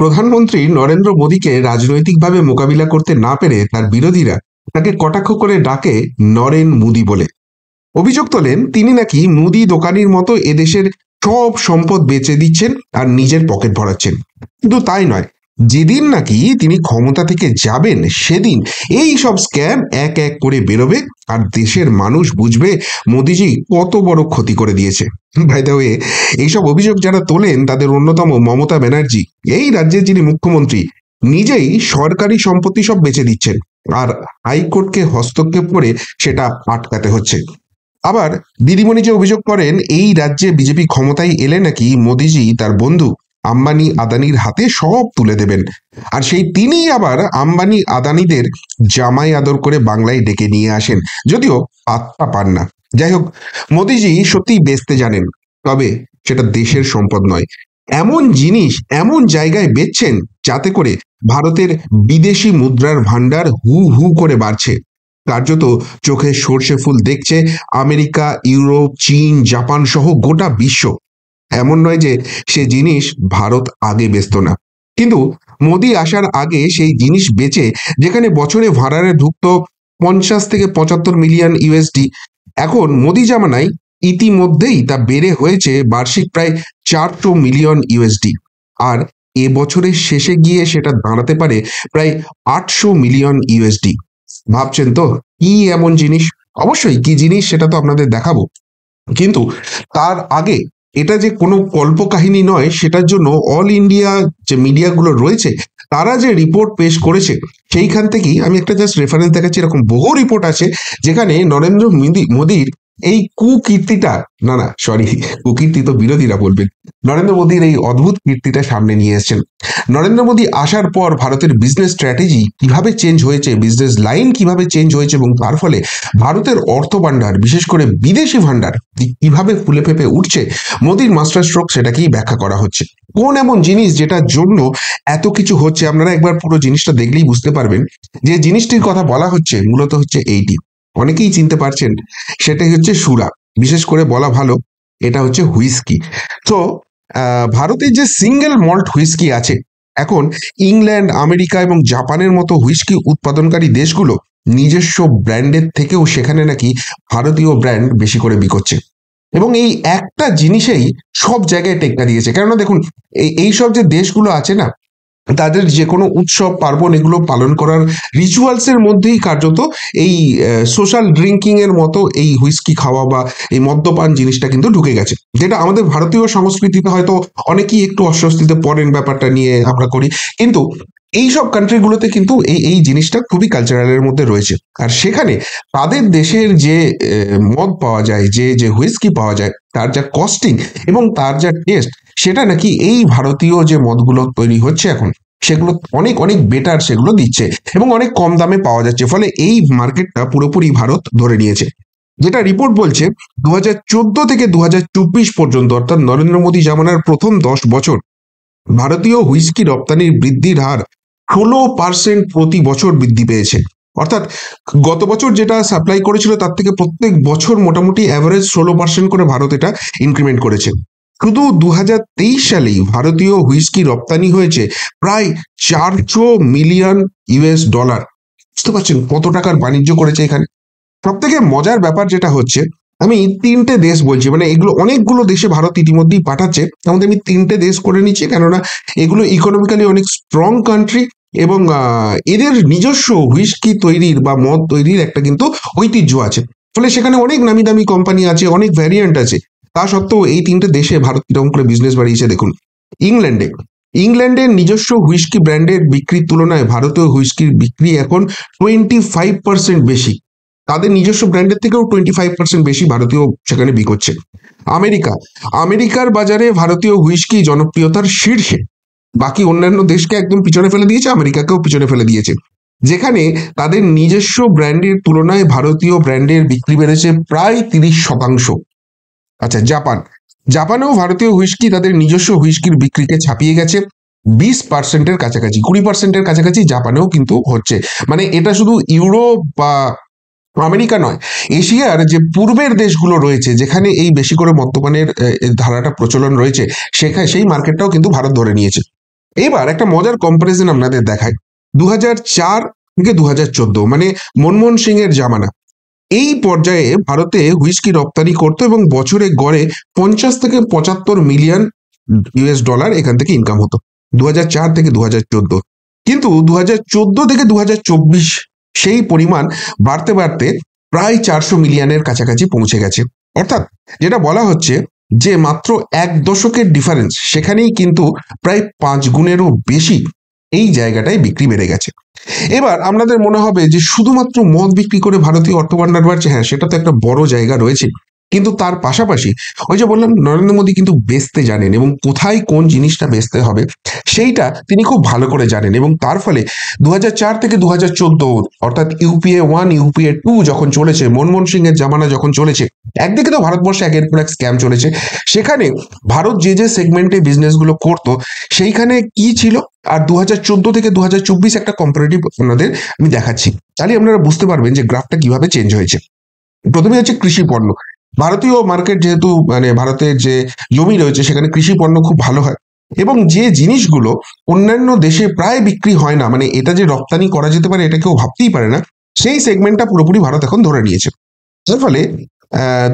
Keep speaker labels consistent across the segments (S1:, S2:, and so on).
S1: প্রধানমন্ত্রী নরেন্দ্র মোদীকে রাজনৈতিকভাবে মোকাবিলা করতে না পেরে তার বিরোধীরা তাকে কটাক্ষ করে ডাকে নরেন মুদি বলে। অভিযোগ তোলেন তিনি নাকি মুদি দোকানির মতো এদেশের সব সম্পদ বেচে দিচ্ছেন আর নিজের পকেট ভরাচ্ছেন। কিন্তু তাই নয়, যেদিন নাকি তিনি ক্ষমতা থেকে যাবেন সেদিন এই সব স্ক্যাম এক এক করে বেরোবে আর দেশের মানুষ বুঝবে মোদিজি কত বড় ক্ষতি করে দিয়েছে। বাই দ্য ওয়ে, এইসব অভিযোগ যারা তোলেন তাদের অন্যতম মমতা ব্যানার্জি, এই রাজ্যের যিনি মুখ্যমন্ত্রী, নিজেই সরকারি সম্পত্তি সব বেচে দিচ্ছেন আর হাইকোর্টকে হস্তক্ষেপ করে সেটা আটকাতে হচ্ছে। আবার দিদিমণি যে অভিযোগ করেন এই রাজ্যে বিজেপি ক্ষমতায় এলে নাকি মোদিজি তার বন্ধু আম্বানি আদানির হাতে সব তুলে দেবেন, আর সেই তিনিই আবার আম্বানি আদানিদের জামাই আদর করে বাংলায় ডেকে নিয়ে আসেন, যদিও পাত্তা পান না। যাই হোক, মোদিজি সত্যিই বেচতে জানেন, তবে সেটা দেশের সম্পদ নয়। এমন জিনিস এমন জায়গায় বেচছেন যাতে করে ভারতের বিদেশি মুদ্রার ভান্ডার হু হু করে বাড়ছে। কার্যত চোখে সর্ষে ফুল দেখছে আমেরিকা, ইউরোপ, চীন, জাপান সহ গোটা বিশ্ব। এমন নয় যে সে জিনিস ভারত আগে বেচত না, কিন্তু মোদি আসার আগে সেই জিনিস বেচে যেখানে বছরে ভাড়ারে ঢুকতো 50 থেকে 75 মিলিয়ন ইউএসডি, এখন মোদি জামানায় ইতিমধ্যেই তা বেড়ে হয়েছে বার্ষিক প্রায় 400 মিলিয়ন ইউএসডি, আর এ বছরের শেষে গিয়ে সেটা দাঁড়াতে পারে প্রায় 800 মিলিয়ন ইউএসডি। ভাবছেন তো কি এমন জিনিস? অবশ্যই কি জিনিস সেটা তো আপনাদের দেখাবো, কিন্তু তার আগে এটা যে কোনো কল্পকাহিনী নয় সেটার জন্য অল ইন্ডিয়া যে মিডিয়াগুলো রয়েছে তারা যে রিপোর্ট পেশ করেছে সেইখান থেকেই আমি একটা জাস্ট রেফারেন্স দেখাচ্ছি। এরকম বহু রিপোর্ট আছে যেখানে নরেন্দ্র মোদীর এই কুকীর্তিটা, না না সরি, কুকীর্তি তো বিরোধীরা বলবেন, নরেন্দ্র মোদীর এই অদ্ভুত কীর্তিটা সামনে নিয়ে এসেছেন। নরেন্দ্র মোদী আসার পর ভারতের বিজনেস স্ট্র্যাটেজি কিভাবে চেঞ্জ হয়েছে, বিজনেস লাইন কিভাবে চেঞ্জ হয়েছে এবং তার ফলে ভারতের অর্থ ভান্ডার, বিশেষ করে বিদেশি ভান্ডার কিভাবে ফুলে ফেপে উঠছে, মোদীর মাস্টার স্ট্রোক সেটাকেই ব্যাখ্যা করা হচ্ছে। কোন এমন জিনিস যেটার জন্য এত কিছু হচ্ছে, আপনারা একবার পুরো জিনিসটা দেখলেই বুঝতে পারবেন। যে জিনিসটির কথা বলা হচ্ছে মূলত হচ্ছে এইটি, অনেকেই চিনতে পারছেন, সেটাই হচ্ছে সুরা। বিশেষ করে বলা ভালো এটা হচ্ছে হুইস্কি। তো ভারতের যে সিঙ্গেল মল্ট হুইস্কি আছে, এখন ইংল্যান্ড, আমেরিকা এবং জাপানের মতো হুইস্কি উৎপাদনকারী দেশগুলো নিজস্ব ব্র্যান্ডের থেকেও সেখানে নাকি ভারতীয় ব্র্যান্ড বেশি করে বিকোচ্ছে, এবং এই একটা জিনিসেই সব জায়গায় টেক্কা দিয়েছে। কেননা দেখুন, এই সব যে দেশগুলো আছে না, তাদের যে কোনো উৎসব পার্বণ এগুলো পালন করার রিচুয়ালস এর মধ্যেই কার্যত এই সোশ্যাল ড্রিঙ্কিং এর মতো এই হুইস্কি খাওয়া বা এই মদ্যপান জিনিসটা কিন্তু ঢুকে গেছে, যেটা আমাদের ভারতীয় সংস্কৃতিতে হয়তো অনেকেই একটু অস্বস্তিতে পড়েন ব্যাপারটা নিয়ে আমরা করি, কিন্তু এই সব কান্ট্রিগুলোতে কিন্তু এই জিনিসটা খুবই কালচারালের মধ্যে রয়েছে। আর সেখানে তাদের দেশের যে মদ পাওয়া যায়, যে যে হুইস্কি পাওয়া যায়, তার যা কস্টিং এবং তার যা টেস্ট, সেটা নাকি এই ভারতীয় যে মদগুলো তৈরি হচ্ছে এখন সেগুলো অনেক অনেক বেটার সেগুলো দিচ্ছে এবং অনেক কম দামে পাওয়া যাচ্ছে, ফলে এই মার্কেটটা পুরোপুরি ভারত ধরে নিয়েছে। যেটা রিপোর্ট বলছে 2014 থেকে 2024 পর্যন্ত, অর্থাৎ নরেন্দ্র মোদী জামানার প্রথম 10 বছর, ভারতীয় হুইস্কি রপ্তানির বৃদ্ধির হার 16% প্রতি বছর বৃদ্ধি পেয়েছে। অর্থাৎ গত বছর যেটা সাপ্লাই করেছিল তার থেকে প্রত্যেক বছর মোটামুটি অ্যাভারেজ 16% করে ভারত এটা ইনক্রিমেন্ট করেছে। শুধু 2023 সালেই ভারতীয় হুইস্কি রপ্তানি হয়েছে প্রায় 400 মিলিয়ন ইউএস ডলার। বুঝতে পারছেন কত টাকার বাণিজ্য করেছে এখানে। সব থেকে মজার ব্যাপার যেটা হচ্ছে, আমি 3টে দেশ বলছি, মানে এগুলো অনেকগুলো দেশে ভারত ইতিমধ্যেই পাঠাচ্ছে, তার মধ্যে আমি 3টে দেশ করে নিচ্ছি কেননা এগুলো ইকোনমিক্যালি অনেক স্ট্রং কান্ট্রি এবং এদের নিজস্ব হুইস্কি তৈরির বা মদ তৈরির একটা কিন্তু ঐতিহ্য আছে, ফলে সেখানে অনেক নামি দামি কোম্পানি আছে, অনেক ভ্যারিয়েন্ট আছে। তা সত্ত্বেও এই 3টে দেশে ভারত কিরকম করে বিজনেস বাড়িয়েছে দেখুন। ইংল্যান্ডের নিজস্ব হুইস্কি ব্র্যান্ডের বিক্রির তুলনায় ভারতীয় হুইস্কির বিক্রি এখন 25% বেশি। তাদের নিজস্ব ব্র্যান্ডের থেকেও 25% বেশি ভারতীয় সেখানে বিকোচ্ছে। আমেরিকার বাজারে ভারতীয় হুইস্কি জনপ্রিয়তার শীর্ষে, বাকি অন্যান্য দেশকে একদম পিছনে ফেলে দিয়েছে, আমেরিকাকেও পিছনে ফেলে দিয়েছে, যেখানে তাদের নিজস্ব ব্র্যান্ডের তুলনায় ভারতীয় ব্র্যান্ডের বিক্রি বেড়েছে প্রায় 30%। আচ্ছা, জাপানেও ভারতীয় হুইস্কি তাদের নিজস্ব হুইস্কির বিক্রিকে ছাপিয়ে গেছে 20%-এর কাছাকাছি, 20%-এর কাছাকাছি জাপানেও কিন্তু হচ্ছে। মানে এটা শুধু ইউরোপ বা আমেরিকা নয়, এশিয়ার যে পূর্বের দেশগুলো রয়েছে যেখানে এই বেশি করে মদ্যপানের ধারাটা প্রচলন রয়েছে, সেখানে সেই মার্কেটটাও কিন্তু ভারত ধরে নিয়েছে। এবার একটা মজার কম্পারিজন আপনাদের দেখায়। 2004 থেকে 2014 মানে মনমোহন সিং এর জামানা, এই পর্যায়ে ভারতে হুইস্কি রপ্তানি করতো এবং বছরে গড়ে 50 থেকে 75 মিলিয়ন US ডলার এখান থেকে ইনকাম হতো 2004 থেকে 2014। কিন্তু 2014 থেকে 2024 সেই পরিমাণ বাড়তে বাড়তে প্রায় 400 মিলিয়নের কাছাকাছি পৌঁছে গেছে। অর্থাৎ যেটা বলা হচ্ছে যে মাত্র 1 দশকের ডিফারেন্স, সেখানেই কিন্তু প্রায় 5 গুণেরও বেশি এই জায়গাটায় বিক্রি বেড়ে গেছে। এবার আপনাদের মনে হবে যে শুধুমাত্র মদ বিক্রি করে ভারতীয় অর্থভান্ডার বাড়ছে, হ্যাঁ সেটা তো একটা বড় জায়গা রয়েছে, কিন্তু তার পাশাপাশি ওই যে বললাম নরেন্দ্র মোদী কিন্তু বেচতে জানেন এবং কোথায় কোন জিনিসটা বেচতে হবে সেইটা তিনি খুব ভালো করে জানেন, এবং তার ফলে 2004 থেকে 2014 অর্থাৎ UPA 1 UPA 2 যখন চলেছে, মনমোহন সিং এর জামানা যখন চলেছে, একদিকে তো ভারতবর্ষে একের পর এক স্ক্যাম চলেছে, সেখানে ভারত যে যে সেগমেন্টে বিজনেসগুলো করতো সেইখানে কি ছিল, আর 2014 থেকে 2024 একটা কম্পারেটিভ আপনাদের আমি দেখাচ্ছি, তাহলে আপনারা বুঝতে পারবেন যে গ্রাফটা কিভাবে চেঞ্জ হয়েছে। প্রথমে হচ্ছে কৃষি পণ্য। ভারতীয় মার্কেট যেহেতু মানে ভারতের যে জমি রয়েছে সেখানে কৃষি পণ্য খুব ভালো হয়, এবং যে জিনিসগুলো অন্যান্য দেশে প্রায় বিক্রি হয় না, মানে এটা যে রপ্তানি করা যেতে পারে এটা কেউ ভাবতেই পারে না, সেই সেগমেন্টটা পুরোপুরি ভারত এখন ধরে নিয়েছে। তার ফলে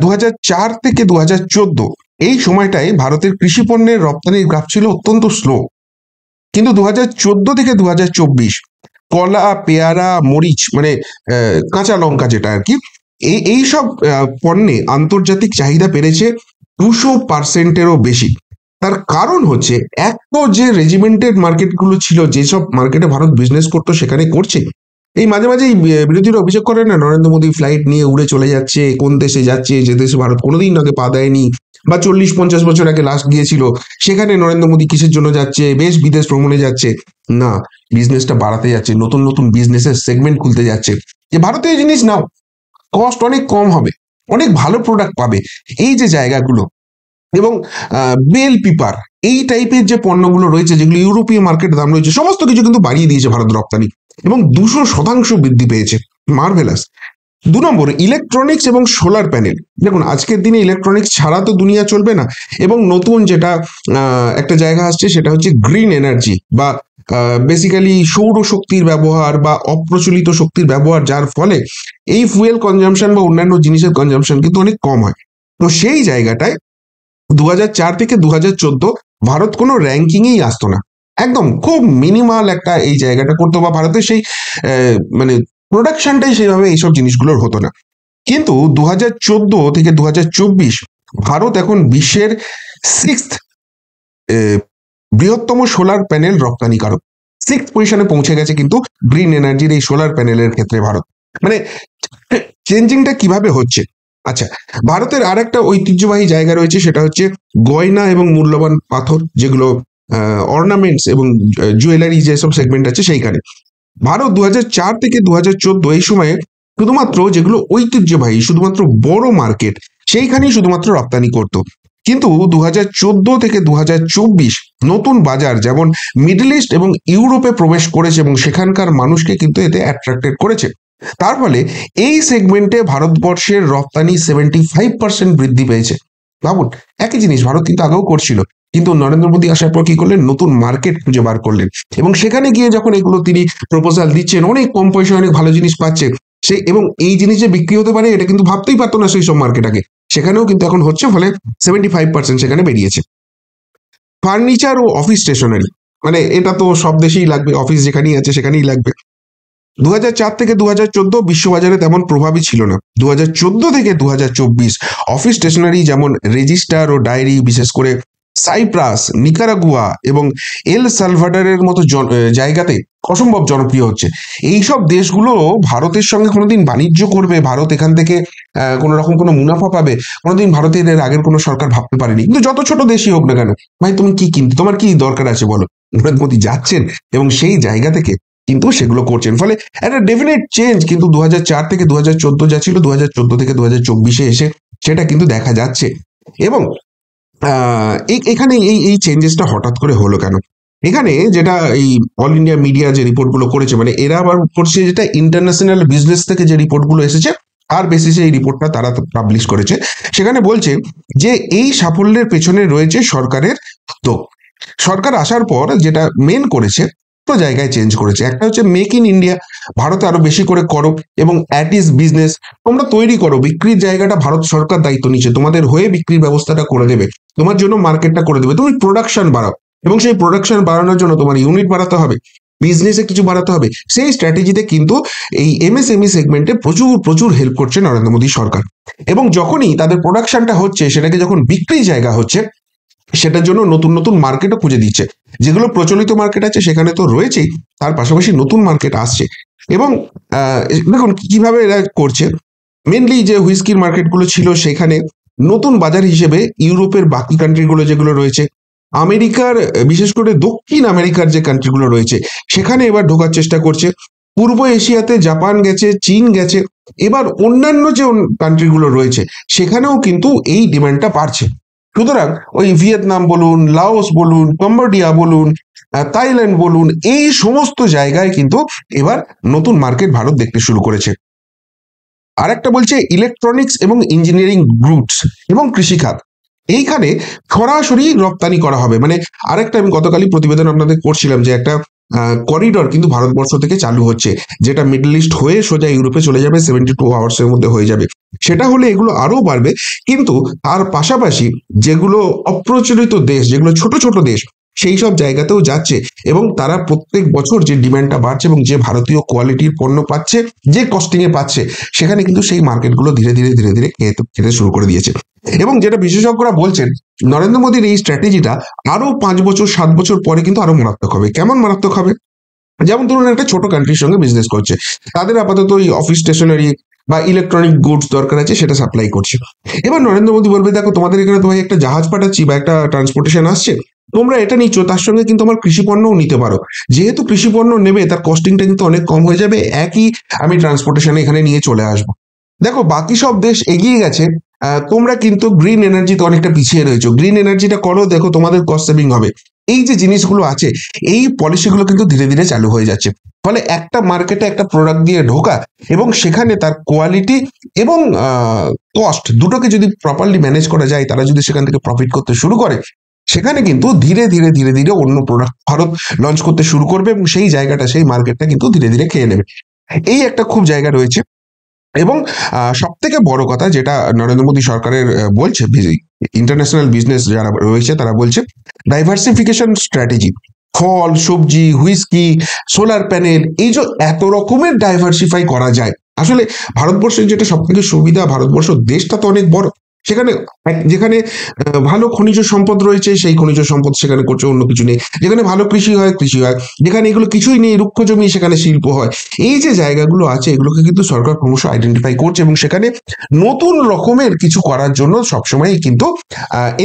S1: 2004 থেকে 2014 এই সময়টায় ভারতের কৃষি পণ্যের রপ্তানির গ্রাফ ছিল অত্যন্ত স্লো। কিন্তু 2014 থেকে 2024 কলা, পেয়ারা, মরিচ মানে কাঁচা লঙ্কা যেটা আর কি, এই সব পণ্যে আন্তর্জাতিক চাহিদা বেড়েছে 200%-এরও বেশি। তার কারণ হচ্ছে এক তো যে রেজিমেন্টেড মার্কেটগুলো ছিল, যেসব মার্কেটে ভারত বিজনেস করতো সেখানে করছে। এই মাঝে মাঝে বিরোধীরা অভিযোগ করে না, নরেন্দ্র মোদী ফ্লাইট নিয়ে উড়ে চলে যাচ্ছে, কোন দেশে যাচ্ছে যে দেশে ভারত কোনোদিন আগে পা দেয়নি, বা 40-50 বছর আগে লাস্ট গিয়েছিল, সেখানে নরেন্দ্র মোদী কিসের জন্য যাচ্ছে, বেশ বিদেশ ভ্রমণে যাচ্ছে না, বিজনেসটা বাড়াতে যাচ্ছে, নতুন নতুন বিজনেসের সেগমেন্ট খুলতে যাচ্ছে, যে ভারতীয় জিনিস নাও, কস্ট অনেক কম হবে, অনেক ভালো প্রোডাক্ট পাবে, এই যে জায়গাগুলো। এবং বেল পিপার এই টাইপের যে পণ্যগুলো রয়েছে যেগুলো ইউরোপীয় মার্কেট দাম রয়েছে, সমস্ত কিছু কিন্তু বাড়িয়ে দিয়েছে ভারত রপ্তানি, এবং 200% বৃদ্ধি পেয়েছে, মার্ভেলাস। 2 নম্বর, ইলেকট্রনিক্স এবং সোলার প্যানেল। দেখুন আজকের দিনে ইলেকট্রনিক্স ছাড়া তো দুনিয়া চলবে না, এবং নতুন যেটা একটা জায়গা আসছে সেটা হচ্ছে গ্রিন এনার্জি, বা বেসিক্যালি সৌরশক্তির ব্যবহার বা অপ্রচলিত শক্তির ব্যবহার, যার ফলে এই ফুয়েল কনজাম্পশন বা অন্যান্য জিনিসের কনজাম্পশন কিন্তু অনেক কম হয়। তো সেই জায়গাটায় 2004 থেকে 2014 ভারত কোনো র্যাঙ্কিংয়েই আসতো না, একদম খুব মিনিমাল একটা এই জায়গাটা করতো, বা ভারতের সেই মানে প্রোডাকশনটাই সেইভাবে এইসব জিনিসগুলোর হতো না। কিন্তু 2014 থেকে 2024 ভারত এখন বিশ্বের 6th বৃহত্তম সোলার প্যানেল রপ্তানিকারক, 6th পজিশনে পৌঁছে গেছে কিন্তু গ্রিন এনার্জির এই সোলার প্যানেলের ক্ষেত্রে ভারত। মানে চেঞ্জিংটা কিভাবে হচ্ছে। আচ্ছা, ভারতের আর একটা ঐতিহ্যবাহী জায়গা রয়েছে, সেটা হচ্ছে গয়না এবং মূল্যবান পাথর, যেগুলো অর্নামেন্টস এবং জুয়েলারি যেসব সেগমেন্ট আছে সেইখানে ভারত 2004 থেকে 2014 এই সময়ে শুধুমাত্র যেগুলো ঐতিহ্যবাহী, শুধুমাত্র বড় মার্কেট, সেইখানেই শুধুমাত্র রপ্তানি করত। কিন্তু 2014 থেকে 2024 নতুন বাজার যেমন মিডল ইস্ট এবং ইউরোপে প্রবেশ করেছে, এবং সেখানকার মানুষকে কিন্তু এতে অ্যাট্রাক্টেড করেছে। তার ফলে এই সেগমেন্টে ভারতবর্ষের রপ্তানি 75% বৃদ্ধি পেয়েছে। ভাবুন, একই জিনিস ভারত কিন্তু আগেও করছিল, কিন্তু নরেন্দ্র মোদী আসার পর কি করলেন, নতুন মার্কেট খুঁজে বার করলেন, এবং সেখানে গিয়ে যখন এগুলো তিনি প্রপোজাল দিচ্ছেন, অনেক কম পয়সায় অনেক ভালো জিনিস পাচ্ছে সেই, এবং এই জিনিস যে বিক্রি হতে পারে এটা কিন্তু ভাবতেই পারতো না সেই সব মার্কেট আগে, সেখানেও কিন্তু এখন হচ্ছে, ফলে 75% সেখানে বেরিয়েছে। ফার্নিচার ও অফিস স্টেশনারি, মানে এটা তো সব দেশেই লাগবে, অফিস যেখানেই আছে সেখানেই লাগবে। 2004 থেকে 2014 বিশ্ববাজারে তেমন প্রভাবই ছিল না। 2014 থেকে 2024 অফিস স্টেশনারি যেমন রেজিস্টার ও ডায়েরি, বিশেষ করে সাইপ্রাস, নিকারাগুয়া এবং এল সালভাডারের মতো জায়গাতে অসম্ভব জনপ্রিয় হচ্ছে। এইসব দেশগুলো ভারতের সঙ্গে কোনোদিন বাণিজ্য করবে, ভারত এখান থেকে কোনো রকম কোনো মুনাফা পাবে, কোনোদিন ভারতের এর আগের কোনো সরকার ভাবতে পারেনি। কিন্তু যত ছোট দেশই হোক না কেন, ভাই তুমি কি কিনতে, তোমার কি দরকার আছে বলো, নরেন্দ্র মোদী যাচ্ছেন এবং সেই জায়গা থেকে কিন্তু সেগুলো করছেন, ফলে একটা ডেফিনেট চেঞ্জ কিন্তু 2004 থেকে 2014 যা ছিল 2014 থেকে 2024 এসে সেটা কিন্তু দেখা যাচ্ছে। এবং এখানে এই চেঞ্জেসটা হঠাৎ করে হলো কেন, এখানে যেটা এই অল ইন্ডিয়া মিডিয়া যে রিপোর্টগুলো করেছে, মানে এরা আবার করছে যেটা ইন্টারন্যাশনাল বিজনেস থেকে যে রিপোর্টগুলো এসেছে তার বেসিসে এই রিপোর্টটা তারা পাবলিশ করেছে। সেখানে বলছে যে এই সাফল্যের পেছনে রয়েছে সরকারের উদ্যোগ, সরকার আসার পর যেটা মেন করেছে, তো জায়গায় চেঞ্জ করেছে। একটা হচ্ছে মেক ইন ইন্ডিয়া, ভারতে আরো বেশি করে করো, এবং অ্যাট ইজ বিজনেস, তোমরা তৈরি করো, বিক্রির জায়গাটা ভারত সরকার দায়িত্ব নিচ্ছে, তোমাদের হয়ে বিক্রির ব্যবস্থাটা করে দেবে, তোমার জন্য মার্কেটটা করে দেবে, তুমি প্রোডাকশন বাড়াও, এবং সেই প্রোডাকশন বাড়ানোর জন্য তোমার ইউনিট বাড়াতে হবে, বিজনেসে কিছু বাড়াতে হবে। সেই স্ট্র্যাটেজিতে কিন্তু এই এমএসএমই সেগমেন্টে প্রচুর প্রচুর হেল্প করছে নরেন্দ্র মোদী সরকার। এবং যখনই তাদের প্রোডাকশনটা হচ্ছে, সেটাকে যখন বিক্রি জায়গা হচ্ছে, সেটার জন্য নতুন নতুন মার্কেটও খুঁজে দিচ্ছে। যেগুলো প্রচলিত মার্কেট আছে সেখানে তো রয়েছেই, তার পাশাপাশি নতুন মার্কেট আসছে। এবং দেখুন কিভাবে এরা করছে। মেনলি যে হুইস্কির মার্কেটগুলো ছিল, সেখানে নতুন বাজার হিসেবে ইউরোপের বাকি কান্ট্রিগুলো যেগুলো রয়েছে, আমেরিকার বিশেষ করে দক্ষিণ আমেরিকার যে কান্ট্রিগুলো রয়েছে, সেখানে এবার ঢোকার চেষ্টা করছে। পূর্ব এশিয়াতে জাপান গেছে, চীন গেছে, এবার অন্যান্য যে কান্ট্রিগুলো রয়েছে সেখানেও কিন্তু এই ডিমান্ডটা বাড়ছে। সুতরাং ওই ভিয়েতনাম বলুন, লাওস বলুন, কম্বোডিয়া বলুন, থাইল্যান্ড বলুন, এই সমস্ত জায়গায় কিন্তু এবার নতুন মার্কেট ভারত দেখতে শুরু করেছে। আর একটা বলছে ইলেকট্রনিক্স এবং ইঞ্জিনিয়ারিং গুডস এবং কৃষিখাত, এইখানে সরাসরি রপ্তানি করা হবে। মানে আরেকটা, আমি গতকালই প্রতিবেদন আপনাদের করছিলাম যে একটা করিডর কিন্তু ভারতবর্ষ থেকে চালু হচ্ছে, যেটা মিডল ইস্ট হয়ে সোজা ইউরোপে চলে যাবে, 72 আওয়ার্সের মধ্যে হয়ে যাবে। সেটা হলে এগুলো আরো বাড়বে। কিন্তু তার পাশাপাশি যেগুলো অপ্রচলিত দেশ, যেগুলো ছোট ছোট দেশ, সেই সব জায়গাতেও যাচ্ছে, এবং তারা প্রত্যেক বছর যে ডিমান্ডটা বাড়ছে এবং যে ভারতীয় কোয়ালিটির পণ্য পাচ্ছে, যে কস্টিং এ পাচ্ছে, সেখানে কিন্তু সেই মার্কেটগুলো ধীরে ধীরে ধীরে ধীরে খেতে শুরু করে দিয়েছে। এবং যেটা বিশেষজ্ঞরা বলছেন, নরেন্দ্র মোদীর এই স্ট্র্যাটেজিটা আরো 5 বছর 7 বছর পরে কিন্তু আরো মারাত্মক হবে। কেমন মারাত্মক হবে? যেমন ধরুন একটা ছোট কান্ট্রির সঙ্গে বিজনেস করছে, তাদের আপাতত ওই অফিস স্টেশনারি বা ইলেকট্রনিক গুডস দরকার আছে, সেটা সাপ্লাই করছে। এবার নরেন্দ্র মোদী বলবে, দেখো তোমাদের এখানে তো ভাই একটা জাহাজ পাঠাচ্ছি বা একটা ট্রান্সপোর্টেশন আসছে, তোমরা এটা নিচ্ছ, তার সঙ্গে কিন্তু আমার কৃষি পণ্যও নিতে পারো। যেহেতু কৃষি পণ্য নেবে, তার কস্টিংটা কিন্তু অনেক কম হয়ে যাবে, একই আমি ট্রান্সপোর্টেশনে এখানে নিয়ে চলে আসবো। দেখো বাকি সব দেশ এগিয়ে গেছে, তোমরা কিন্তু গ্রিন এনার্জিতে অনেকটা পিছিয়ে রয়েছো, গ্রিন এনার্জিটা করো, দেখো তোমাদের কস্ট সেভিং হবে। এই যে জিনিসগুলো আছে, এই পলিসিগুলো কিন্তু ধীরে ধীরে চালু হয়ে যাচ্ছে। ফলে একটা মার্কেটে একটা প্রোডাক্ট দিয়ে ঢোকা, এবং সেখানে তার কোয়ালিটি এবং কস্ট দুটোকে যদি প্রপারলি ম্যানেজ করা যায়, তারা যদি সেখান থেকে প্রফিট করতে শুরু করে, সেখানে কিন্তু ধীরে ধীরে ধীরে ধীরে অন্য প্রোডাক্ট ভারত লঞ্চ করতে শুরু করবে, এবং সেই জায়গাটা, সেই মার্কেটটা কিন্তু ধীরে ধীরে খেয়ে নেবে। এই একটা খুব জায়গা রয়েছে। এবং সব থেকে বড় কথা যেটা নরেন্দ্র মোদী সরকারের বলছে, ইন্টারন্যাশনাল বিজনেস যারা রয়েছে তারা বলছে ডাইভার্সিফিকেশন স্ট্র্যাটেজি। ফল, সবজি, হুইস্কি, সোলার প্যানেল, এই যে এত রকমের ডাইভার্সিফাই করা যায়। আসলে ভারতবর্ষের যেটা সব থেকে সুবিধা, ভারতবর্ষ দেশটা তো অনেক বড়, সেখানে যেখানে ভালো খনিজ সম্পদ রয়েছে, সেই খনিজ সম্পদ সেখানে করছে, অন্য কিছু নেই। যেখানে ভালো কৃষি হয়, কৃষি হয়। যেখানে এগুলো কিছুই নেই, রুক্ষ জমি, সেখানে শিল্প হয়। এই যে জায়গাগুলো আছে, এগুলোকে কিন্তু সরকার ক্রমশ আইডেন্টিফাই করছে, এবং সেখানে নতুন রকমের কিছু করার জন্য সবসময় কিন্তু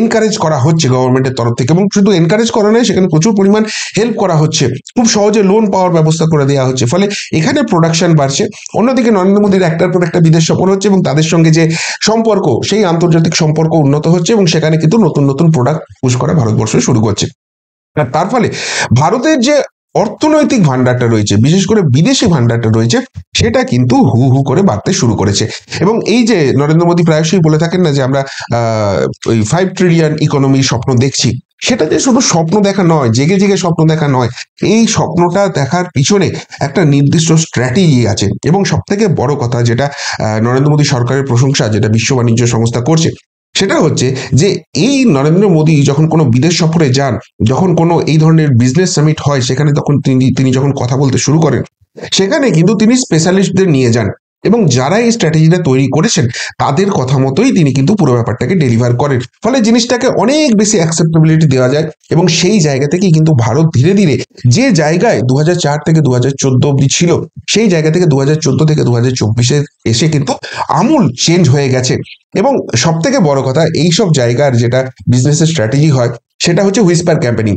S1: এনকারেজ করা হচ্ছে গভর্নমেন্টের তরফ থেকে। এবং শুধু এনকারেজ করা নয়, সেখানে প্রচুর পরিমাণ হেল্প করা হচ্ছে, খুব সহজে লোন পাওয়ার ব্যবস্থা করে দেওয়া হচ্ছে। ফলে এখানে প্রোডাকশন বাড়ছে। অন্যদিকে নরেন্দ্র মোদীর একটার পর একটা বিদেশ সফর হচ্ছে, এবং তাদের সঙ্গে যে সম্পর্ক, সেই আন্তর্জাতিক সম্পর্ক উন্নত হচ্ছে, এবং সেখানে কিন্তু নতুন নতুন প্রোডাক্ট পুশ করা ভারতবর্ষ শুরু করছে। আর তার ফলে ভারতের যে অর্থনৈতিক ভান্ডারটা রয়েছে, বিশেষ করে বিদেশি ভান্ডারটা রয়েছে, সেটা কিন্তু হু হু করে বাড়তে শুরু করেছে। এবং এই যে নরেন্দ্র মোদী প্রায়শই বলে থাকেন না যে আমরা ওই 5 ট্রিলিয়ন ইকোনমির স্বপ্ন দেখছি, সেটা যে শুধু স্বপ্ন দেখা নয়, জেগে জেগে স্বপ্ন দেখা নয়, এই স্বপ্নটা দেখার পিছনে একটা নির্দিষ্ট স্ট্র্যাটেজি আছে। এবং সব থেকে বড় কথা যেটা নরেন্দ্র মোদী সরকারের প্রশংসা, যেটা বিশ্ব বাণিজ্য সংস্থা করছে, সেটা হচ্ছে যে এই নরেন্দ্র মোদী যখন কোনো বিদেশ সফরে যান, যখন কোনো এই ধরনের বিজনেস সামিট হয়, সেখানে তখন তিনি যখন কথা বলতে শুরু করেন, সেখানে কিন্তু তিনি স্পেশালিস্টদের নিয়ে যান, এবং যারা এই স্ট্র্যাটেজিটা তৈরি করেছেন তাদের কথা মতোই তিনি কিন্তু পুরো ব্যাপারটাকে ডেলিভার করেন। ফলে জিনিসটাকে অনেক বেশি অ্যাকসেপ্টেবিলিটি দেওয়া যায়, এবং সেই জায়গা থেকেই কিন্তু ভারত ধীরে ধীরে যে জায়গায় 2004 থেকে 2014 অব্দি ছিল, সেই জায়গা থেকে 2014 থেকে 2024 এসে কিন্তু আমূল চেঞ্জ হয়ে গেছে। এবং সব থেকে বড় কথা, এইসব জায়গার যেটা বিজনেসের স্ট্র্যাটেজি হয়, সেটা হচ্ছে হুইসপার ক্যাম্পেনিং।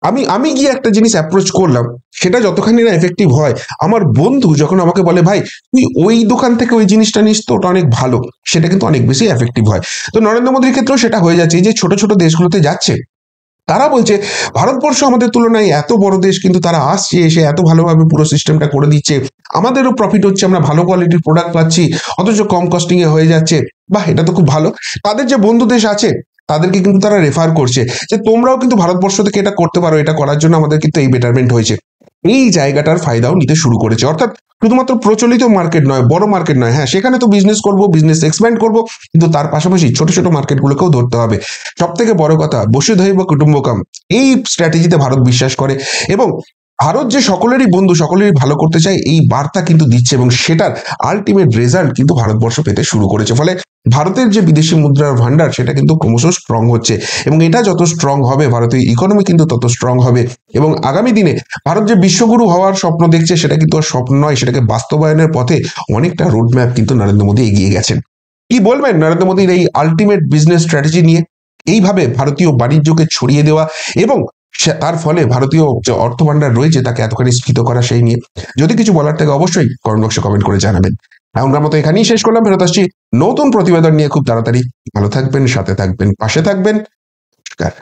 S1: আমি আমি গিয়ে একটা জিনিস অ্যাপ্রোচ করলাম, সেটা যতখানি না এফেক্টিভ হয়, আমার বন্ধু যখন আমাকে বলে ভাই তুই ওই দোকান থেকে ওই জিনিসটা নিস তো, ওটা অনেক ভালো, সেটা কিন্তু অনেক বেশি এফেক্টিভ হয়। তো নরেন্দ্র মোদীর ক্ষেত্রেও সেটা হয়ে যাচ্ছে। এই যে ছোট ছোট দেশগুলোতে যাচ্ছে, তারা বলছে ভারতবর্ষ আমাদের তুলনায় এত বড় দেশ, কিন্তু তারা আসছে, এসে এত ভালোভাবে পুরো সিস্টেমটা করে দিচ্ছে, আমাদেরও প্রফিট হচ্ছে, আমরা ভালো কোয়ালিটির প্রোডাক্ট পাচ্ছি, অথচ কম কস্টিং এ হয়ে যাচ্ছে। বাহ, এটা তো খুব ভালো। তাদের যে বন্ধু দেশ আছে, তাদেরকে কিন্তু তারা রেফার করছে যে তোমরাও কিন্তু ভারতবর্ষ থেকে এটা করতে পারো, এটা করার জন্য আমাদের কিন্তু এই বেটারমেন্ট হয়েছে। এই জায়গাটার ফায়দাও নিতে শুরু করেছে। অর্থাৎ শুধুমাত্র প্রচলিত মার্কেট নয়, বড় মার্কেট নয়, হ্যাঁ সেখানে তো বিজনেস করবো, বিজনেস এক্সপ্যান্ড করবো, কিন্তু তার পাশাপাশি ছোট ছোট মার্কেটগুলোকেও ধরতে হবে। সব থেকে বড় কথা, বসুধৈব কুটুম্বকম, এই স্ট্র্যাটেজিতে ভারত বিশ্বাস করে এবং ভারত যে সকলেরই বন্ধু, সকলেরই ভালো করতে চায়, এই বার্তা কিন্তু দিচ্ছে এবং সেটার আলটিমেট রেজাল্ট কিন্তু ভারতবর্ষ পেতে শুরু করেছে। ফলে ভারতের যে বিদেশি মুদ্রার ভান্ডার সেটা কিন্তু ক্রমশ স্ট্রং হচ্ছে এবং এটা যত স্ট্রং হবে ভারতীয় ইকোনমি কিন্তু তত স্ট্রং হবে এবং আগামী দিনে ভারত যে বিশ্বগুরু হওয়ার স্বপ্ন দেখছে সেটা কিন্তু আর স্বপ্ন নয়, সেটাকে বাস্তবায়নের পথে অনেকটা রোডম্যাপ কিন্তু নরেন্দ্র মোদী এগিয়ে গেছেন। কি বলবেন নরেন্দ্র মোদীর এই আলটিমেট বিজনেস স্ট্র্যাটেজি নিয়ে? এইভাবে ভারতীয় বাণিজ্যকে ছড়িয়ে দেওয়া এবং তার ফলে ভারতীয় যে অর্থ ভান্ডার রয়েছে তাকে এতখানি স্ফীত করা, সেই নিয়ে যদি কিছু বলার থাকে অবশ্যই কমেন্ট বক্সে কমেন্ট করে জানাবেন। এখনকার মতো এখানেই শেষ করলাম, ফেরত আসছি নতুন প্রতিবেদন নিয়ে খুব তাড়াতাড়ি। ভালো থাকবেন, সাথে থাকবেন, পাশে থাকবেন। নমস্কার।